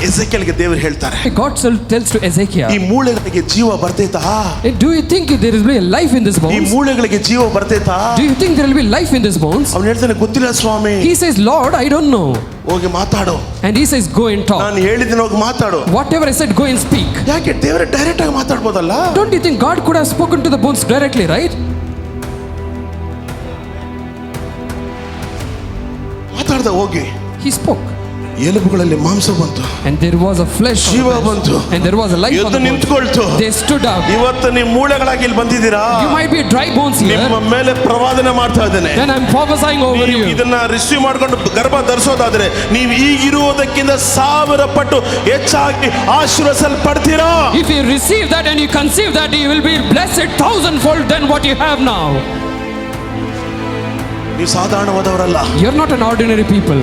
ಎಸೆಕಿಯಲ್ಗೆ ದೇವರು ಹೇಳ್ತಾರೆ, God tells to Ezekiel, ಈ ಮೂಳೆಗಳಿಗೆ ಜೀವ ಬರ್ತೈತಾ? do you think there will be a life in this ಈ bones? ಮೂಳೆಗಳಿಗೆ ಜೀವ ಬರ್ತೈತಾ? Do you think there will be life in this bones? ಅವನು ಹೇಳ್ತಾನೆ, ಗೊತ್ತಿಲ್ಲ ಸ್ವಾಮಿ. He says, Lord, I don't know. ಹೋಗಿ ಮಾತಾಡು. And he says, go and talk. ನಾನು ಹೇಳಿದ್ದೀನಿ, ಹೋಗಿ ಮಾತಾಡು. Whatever I said, go and speak. ಯಾಕೆ ದೇವರೇ ಡೈರೆಕ್ಟ್ ಆಗಿ ಮಾತಾಡ್ಬೋದಲ್ಲ? Don't you think God could have spoken to the bones directly, right? ಮಾತಾಡ್ದ ಹೋಗಿ. He spoke. ಎಲುಬುಗಳಲ್ಲಿ ಮಾಂಸ ಬಂತು, and there was a flesh, ಜೀವ ಬಂತು, and there was a life on ಎದ್ದು the bones. ನಿಂತ್ಕೊಳ್ತು. They stood up. ಇವತ್ತು ನೀವು ಮೂಳೆಗಳಾಗಿ ಇಲ್ಲಿ ಬಂದಿದ್ದೀರಾ. You might be dry bones here. ನಿಮ್ಮ ಮೇಲೆ ಪ್ರವಾದನೆ ಮಾಡ್ತಾ ಇದ್ದೇನೆ. Then I'm prophesying over you. ಇದನ್ನ ರಿಸೀವ್ ಮಾಡ್ಕೊಂಡು ಗರ್ಭ ಧರಿಸೋದಾದ್ರೆ ನೀವು ಈಗಿರುವುದಕ್ಕಿಂತ 1000 ಪಟ್ಟು ಹೆಚ್ಚಾಗಿ ಆಶೀರ್ವದಿಸಲ್ಪಡ್ತೀರಾ. If you receive that and you conceive that, you will be blessed 1,000-fold than what you have now. ನೀವು ಸಾಧಾರಣವಾದವರಲ್ಲ. You're not an ordinary people.